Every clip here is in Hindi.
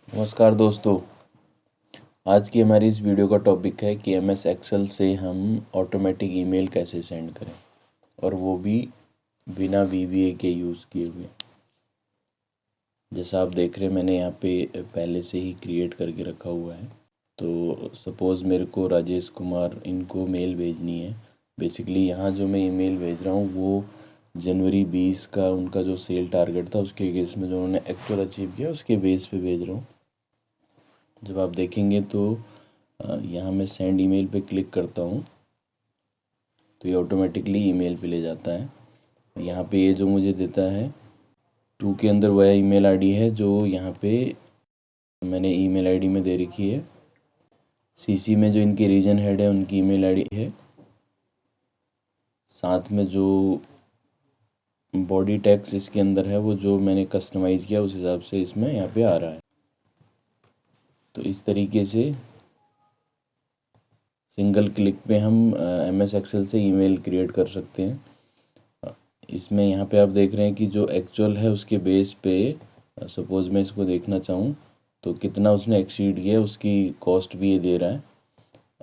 नमस्कार दोस्तों। आज की हमारी इस वीडियो का टॉपिक है कि एमएस एक्सेल से हम ऑटोमेटिक ईमेल कैसे सेंड करें, और वो भी बिना वीवीए के यूज़ किए हुए। जैसा आप देख रहे हैं, मैंने यहाँ पे पहले से ही क्रिएट करके रखा हुआ है। तो सपोज़ मेरे को राजेश कुमार इनको मेल भेजनी है। बेसिकली यहाँ जो मैं ईमेल भेज रहा हूँ वो जनवरी 20 का उनका जो सेल टारगेट था उसके केस में जो उन्होंने एक्चुअल अचीव किया उसके बेस पे भेज रहा हूँ। जब आप देखेंगे तो यहाँ मैं सेंड ईमेल पे क्लिक करता हूँ तो ये ऑटोमेटिकली ईमेल पे ले जाता है। यहाँ पे ये जो मुझे देता है 2 के अंदर वह ईमेल आईडी है जो यहाँ पे मैंने ईमेल आईडी में दे रखी है। सीसी में जो इनके रीजन हेड है उनकी ईमेल आईडी है। साथ में जो बॉडी टेक्स्ट इसके अंदर है वो जो मैंने कस्टमाइज़ किया उस हिसाब से इसमें यहाँ पे आ रहा है। तो इस तरीके से सिंगल क्लिक पे हम एमएस एक्सेल से ईमेल क्रिएट कर सकते हैं। इसमें यहाँ पे आप देख रहे हैं कि जो एक्चुअल है उसके बेस पे सपोज़ मैं इसको देखना चाहूँ तो कितना उसने एक्सीड किया उसकी कॉस्ट भी ये दे रहा है।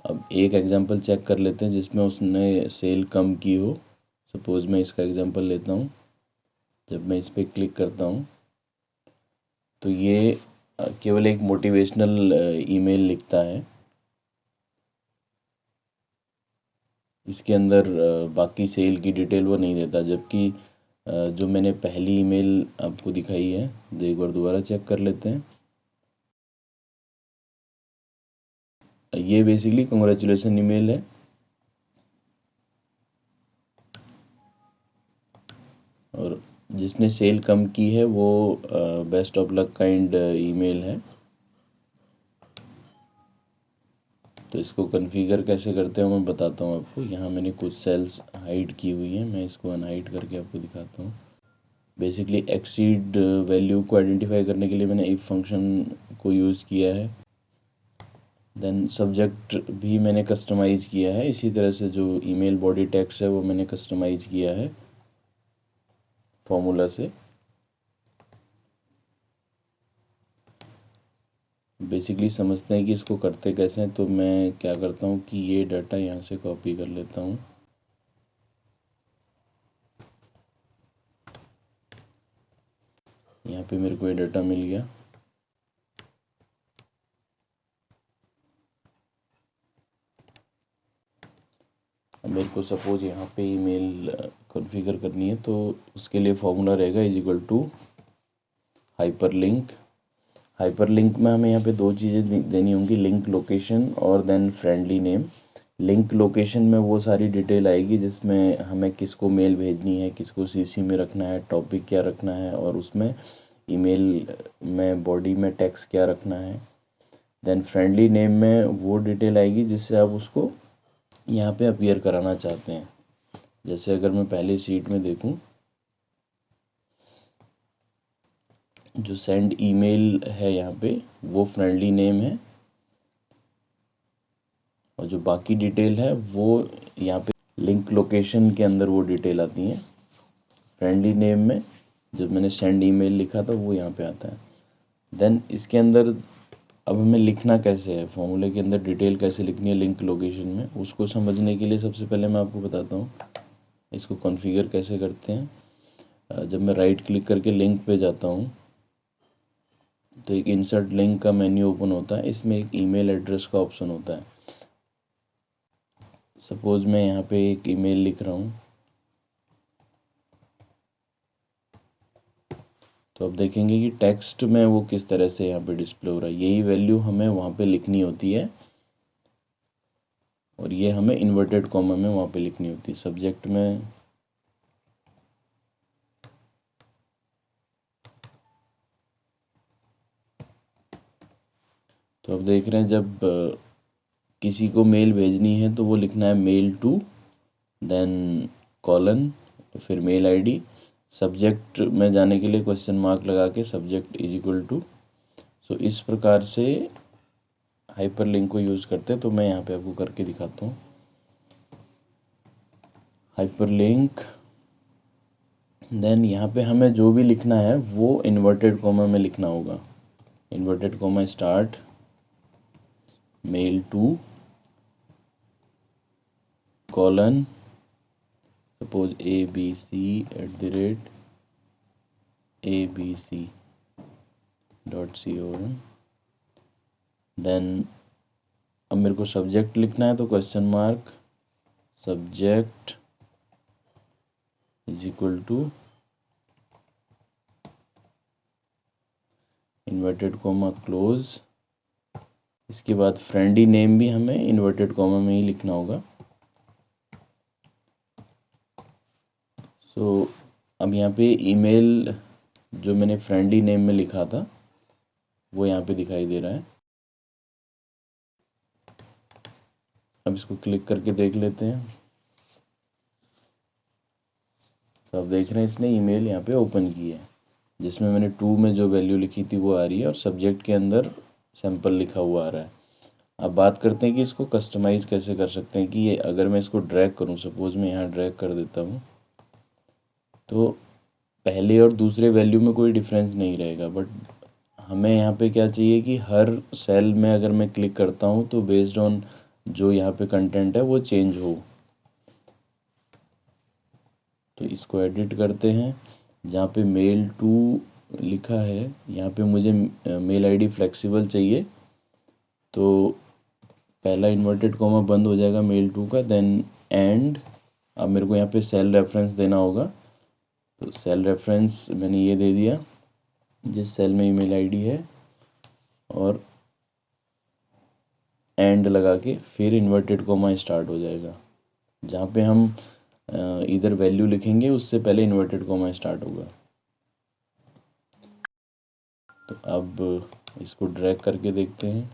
अब एक एग्जांपल चेक कर लेते हैं जिसमें उसने सेल कम की हो। सपोज़ मैं इसका एग्जांपल लेता हूँ। जब मैं इस पर क्लिक करता हूँ तो ये केवल एक मोटिवेशनल ईमेल लिखता है। इसके अंदर बाकी सेल की डिटेल वो नहीं देता, जबकि जो मैंने पहली ईमेल आपको दिखाई है एक बार दोबारा चेक कर लेते हैं। ये बेसिकली कंग्रेचुलेसन ईमेल है और जिसने सेल कम की है वो best of luck kind email है। तो इसको कॉन्फ़िगर कैसे करते हैं मैं बताता हूँ आपको। यहाँ मैंने कुछ सेल्स हाइड की हुई हैं, मैं इसको अनहाइड करके आपको दिखाता हूँ। बेसिकली एक्सीड वैल्यू को आइडेंटिफाई करने के लिए मैंने इफ फंक्शन को यूज़ किया है। देन सब्जेक्ट भी मैंने कस्टमाइज़ किया है। इसी तरह से जो ईमेल बॉडी टेक्स्ट है वो मैंने कस्टमाइज़ किया है फॉर्मूला से। बेसिकली समझते हैं कि इसको करते कैसे हैं। तो मैं क्या करता हूँ कि ये डाटा यहाँ से कॉपी कर लेता हूँ। यहाँ पे मेरे को ये डाटा मिल गया। अब मेरे को सपोज़ यहाँ पे ईमेल कॉन्फ़िगर करनी है तो उसके लिए फॉर्मूला रहेगा is equal to hyperlink. Hyperlink में हमें यहाँ पे दो चीज़ें देनी होंगी, लिंक लोकेशन और then friendly name. Link location में वो सारी डिटेल आएगी जिसमें हमें किसको मेल भेजनी है, किसको सीसी में रखना है, टॉपिक क्या रखना है और उसमें ईमेल में बॉडी में टेक्स्ट क्या रखना है। देन फ्रेंडली नेम में वो डिटेल आएगी जिससे आप उसको यहाँ पे अपीयर कराना चाहते हैं। जैसे अगर मैं पहले शीट में देखूँ, जो सेंड ईमेल है यहाँ पे वो फ्रेंडली नेम है और जो बाकी डिटेल है वो यहाँ पे लिंक लोकेशन के अंदर वो डिटेल आती हैं। फ्रेंडली नेम में जब मैंने सेंड ईमेल लिखा था वो यहाँ पे आता है। देन इसके अंदर अब हमें लिखना कैसे है, फॉर्मूले के अंदर डिटेल कैसे लिखनी है लिंक लोकेशन में, उसको समझने के लिए सबसे पहले मैं आपको बताता हूँ इसको कॉन्फ़िगर कैसे करते हैं। जब मैं राइट क्लिक करके लिंक पे जाता हूँ तो एक इंसर्ट लिंक का मेन्यू ओपन होता है। इसमें एक ईमेल एड्रेस का ऑप्शन होता है। सपोज़ मैं यहाँ पे एक ईमेल लिख रहा हूँ तो अब देखेंगे कि टेक्स्ट में वो किस तरह से यहाँ पे डिस्प्ले हो रहा है। यही वैल्यू हमें वहाँ पे लिखनी होती है और ये हमें इन्वर्टेड कॉमा में वहाँ पे लिखनी होती है सब्जेक्ट में। तो अब देख रहे हैं जब किसी को मेल भेजनी है तो वो लिखना है मेल टू, देन कॉलन, फिर मेल आईडी। सब्जेक्ट में जाने के लिए क्वेश्चन मार्क लगा के सब्जेक्ट इज इक्वल टू। सो इस प्रकार से हाइपरलिंक को यूज़ करते हैं। तो मैं यहाँ पे आपको करके दिखाता हूँ। हाइपरलिंक, देन यहाँ पे हमें जो भी लिखना है वो इन्वर्टेड कॉमा में लिखना होगा। Inverted comma start mail to colon suppose abc@abc.com। Then अब मेरे को सब्जेक्ट लिखना है तो question mark subject is equal to inverted comma close. इसके बाद फ्रेंडली नेम भी हमें इन्वर्टेड कॉमा में ही लिखना होगा। सो अब यहाँ पे ईमेल जो मैंने फ्रेंडली नेम में लिखा था वो यहाँ पे दिखाई दे रहा है। अब इसको क्लिक करके देख लेते हैं। तो आप देख रहे हैं इसने ईमेल यहाँ पे ओपन की है, जिसमें मैंने 2 में जो वैल्यू लिखी थी वो आ रही है और सब्जेक्ट के अंदर सैंपल लिखा हुआ आ रहा है। अब बात करते हैं कि इसको कस्टमाइज़ कैसे कर सकते हैं। कि ये अगर मैं इसको ड्रैग करूँ, सपोज़ मैं यहाँ ड्रैग कर देता हूँ, तो पहले और दूसरे वैल्यू में कोई डिफरेंस नहीं रहेगा। बट हमें यहाँ पे क्या चाहिए कि हर सेल में अगर मैं क्लिक करता हूँ तो बेस्ड ऑन जो यहाँ पे कंटेंट है वो चेंज हो। तो इसको एडिट करते हैं। जहाँ पे मेल टू लिखा है यहाँ पे मुझे मेल आईडी फ्लेक्सिबल चाहिए, तो पहला इन्वर्टेड कॉमा बंद हो जाएगा मेल टू का। देन एंड अब मेरे को यहाँ पे सेल रेफरेंस देना होगा, तो सेल रेफरेंस मैंने ये दे दिया जिस सेल में ईमेल आईडी है, और एंड लगा के फिर इन्वर्टेड कॉमा स्टार्ट हो जाएगा। जहाँ पे हम इधर वैल्यू लिखेंगे उससे पहले इन्वर्टेड कॉमा स्टार्ट होगा। तो अब इसको ड्रैग करके देखते हैं।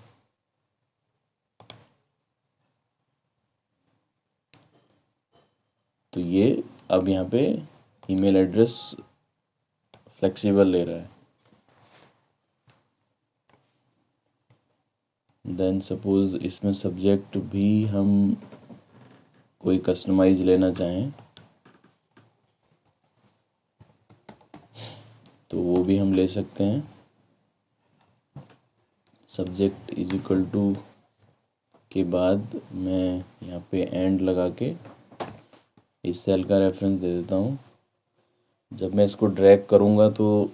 तो ये अब यहाँ पे ईमेल एड्रेस फ्लेक्सिबल ले रहा है। देन सपोज़ इसमें सब्जेक्ट भी हम कोई कस्टमाइज लेना चाहें तो वो भी हम ले सकते हैं। सब्जेक्ट इज इक्वल टू के बाद मैं यहाँ पे एंड लगा के इस सेल का रेफरेंस दे देता हूँ। जब मैं इसको ड्रैग करूँगा तो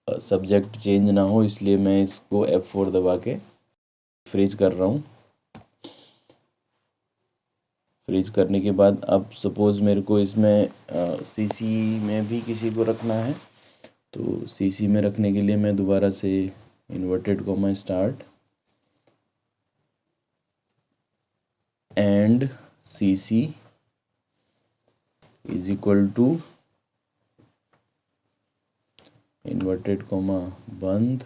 सब्जेक्ट चेंज ना हो, इसलिए मैं इसको F4 दबा के फ्रीज कर रहा हूँ। फ्रीज करने के बाद अब सपोज़ मेरे को इसमें CC में भी किसी को रखना है, तो CC में रखने के लिए मैं दोबारा से inverted comma start end CC is equal to inverted comma बंद,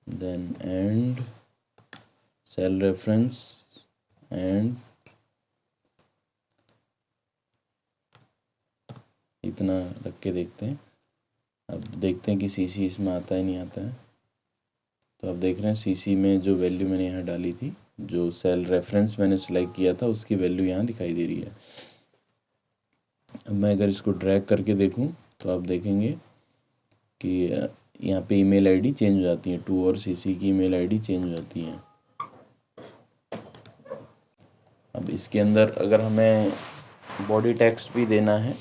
then end cell reference end इतना रख के देखते हैं। अब देखते हैं कि CC इसमें आता है नहीं आता है। तो आप देख रहे हैं CC में जो वैल्यू मैंने यहाँ डाली थी, जो सेल रेफरेंस मैंने सेलेक्ट किया था, उसकी वैल्यू यहाँ दिखाई दे रही है। अब मैं अगर इसको ड्रैग करके देखूँ तो आप देखेंगे कि यहाँ पे ईमेल आईडी चेंज हो जाती है। 2 और CC की ईमेल आईडी चेंज हो जाती है। अब इसके अंदर अगर हमें बॉडी टेक्स्ट भी देना है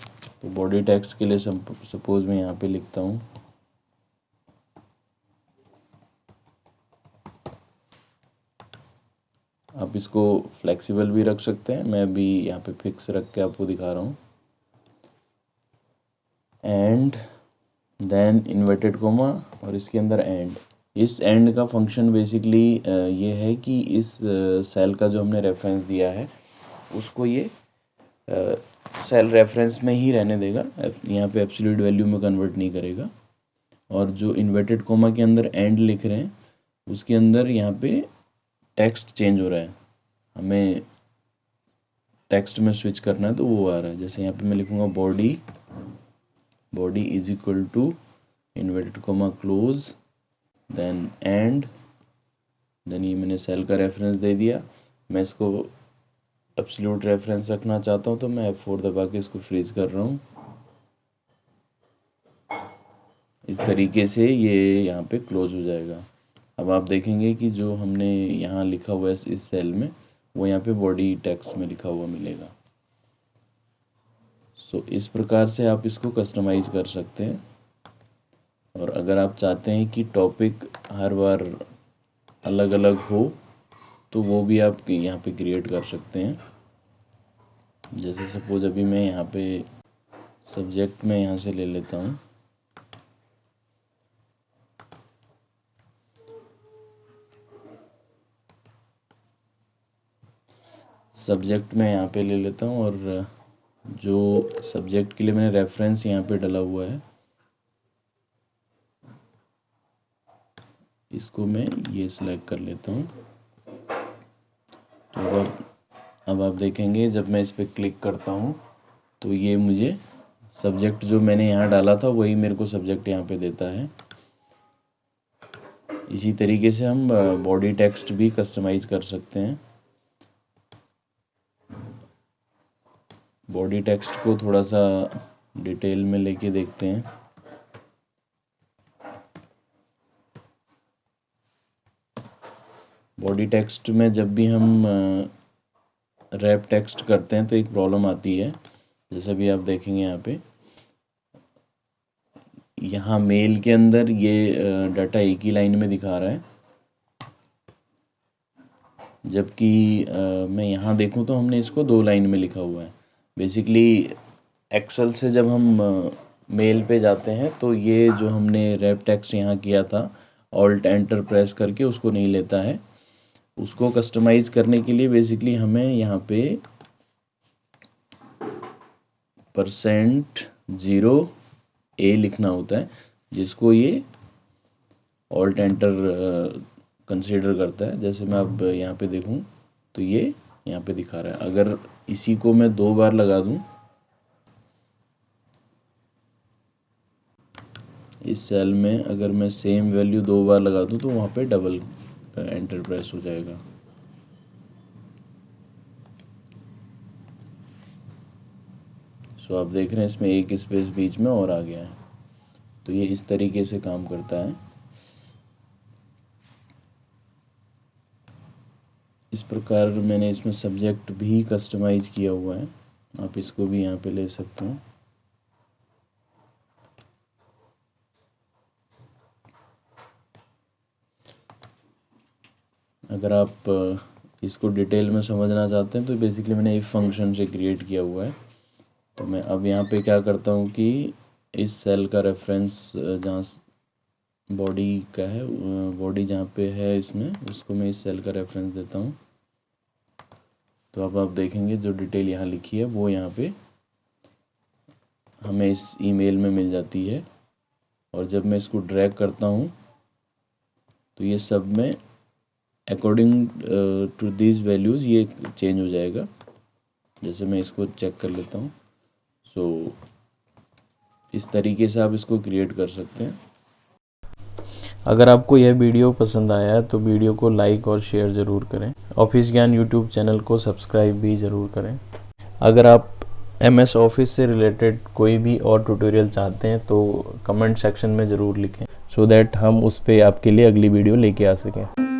तो बॉडी टेक्स्ट के लिए सपोज़ मैं यहाँ पे लिखता हूँ आप इसको फ्लेक्सिबल भी रख सकते हैं। मैं अभी यहाँ पे फिक्स रख के आपको दिखा रहा हूँ। एंड देन इन्वर्टेड कोमा और इसके अंदर एंड। इस एंड का फंक्शन बेसिकली ये है कि इस सेल का जो हमने रेफरेंस दिया है उसको ये सेल रेफरेंस में ही रहने देगा, यहाँ पे एब्सोल्यूट वैल्यू में कन्वर्ट नहीं करेगा। और जो इन्वर्टेड कोमा के अंदर एंड लिख रहे हैं उसके अंदर यहाँ पे टेक्स्ट चेंज हो रहा है, हमें टेक्स्ट में स्विच करना है तो वो आ रहा है। जैसे यहाँ पे मैं लिखूँगा body is equal to inverted comma close then end, then ये मैंने सेल का रेफरेंस दे दिया। मैं इसको एब्सोल्यूट रेफरेंस रखना चाहता हूँ तो मैं F4 दबा के इसको फ्रीज कर रहा हूँ। इस तरीके से ये यहाँ पे क्लोज हो जाएगा। अब आप देखेंगे कि जो हमने यहाँ लिखा हुआ है इस सेल में, वो यहाँ पे बॉडी टेक्स्ट में लिखा हुआ मिलेगा। सो इस प्रकार से आप इसको कस्टमाइज़ कर सकते हैं। और अगर आप चाहते हैं कि टॉपिक हर बार अलग अलग हो, तो वो भी आप यहाँ पे क्रिएट कर सकते हैं। जैसे सपोज अभी मैं यहाँ पे सब्जेक्ट में यहाँ से ले लेता हूँ। सब्जेक्ट में यहाँ पे ले लेता हूँ और जो सब्जेक्ट के लिए मैंने रेफरेंस यहाँ पे डाला हुआ है, इसको मैं ये सिलेक्ट कर लेता हूँ। तो अब आप देखेंगे जब मैं इस पर क्लिक करता हूँ तो ये मुझे सब्जेक्ट जो मैंने यहाँ डाला था वही मेरे को सब्जेक्ट यहाँ पे देता है। इसी तरीके से हम बॉडी टेक्स्ट भी कस्टमाइज़ कर सकते हैं। बॉडी टेक्स्ट को थोड़ा सा डिटेल में लेके देखते हैं। बॉडी टेक्स्ट में जब भी हम रैप टेक्स्ट करते हैं तो एक प्रॉब्लम आती है। जैसे भी आप देखेंगे यहाँ मेल के अंदर ये डाटा एक ही लाइन में दिखा रहा है, जबकि मैं यहाँ देखूँ तो हमने इसको 2 लाइन में लिखा हुआ है। बेसिकली एक्सेल से जब हम मेल पे जाते हैं तो ये जो हमने रैप टेक्स्ट यहाँ किया था, ऑल्ट एंटर प्रेस करके उसको नहीं लेता है। उसको कस्टमाइज़ करने के लिए बेसिकली हमें यहाँ पे %0a लिखना होता है, जिसको ये ऑल्ट एंटर कंसीडर करता है। जैसे मैं अब यहाँ पे देखूँ तो ये यहाँ पे दिखा रहा है। अगर इसी को मैं 2 बार लगा दूँ इस सेल में, अगर मैं सेम वैल्यू 2 बार लगा दूँ तो वहाँ पे डबल एंटर प्रेस हो जाएगा। सो आप देख रहे हैं इसमें एक स्पेस बीच में और आ गया है। तो ये इस तरीके से काम करता है। इस प्रकार मैंने इसमें सब्जेक्ट भी कस्टमाइज़ किया हुआ है। आप इसको भी यहाँ पे ले सकते हैं। अगर आप इसको डिटेल में समझना चाहते हैं तो बेसिकली मैंने इफ फंक्शन से क्रिएट किया हुआ है। तो मैं अब यहाँ पे क्या करता हूँ कि इस सेल का रेफरेंस जहाँ बॉडी का है, बॉडी जहाँ पे है इसमें, उसको मैं इस सेल का रेफरेंस देता हूँ। तो अब आप देखेंगे जो डिटेल यहाँ लिखी है वो यहाँ पे हमें इस ईमेल में मिल जाती है। और जब मैं इसको ड्रैग करता हूँ तो ये सब में अकॉर्डिंग टू दिस वैल्यूज़ ये चेंज हो जाएगा। जैसे मैं इसको चेक कर लेता हूँ। सो इस तरीके से आप इसको क्रिएट कर सकते हैं। अगर आपको यह वीडियो पसंद आया है तो वीडियो को लाइक और शेयर ज़रूर करें। ऑफिस ज्ञान यूट्यूब चैनल को सब्सक्राइब भी ज़रूर करें। अगर आप MS ऑफिस से रिलेटेड कोई भी और ट्यूटोरियल चाहते हैं तो कमेंट सेक्शन में ज़रूर लिखें, सो दैट हम उस पर आपके लिए अगली वीडियो लेके आ सकें।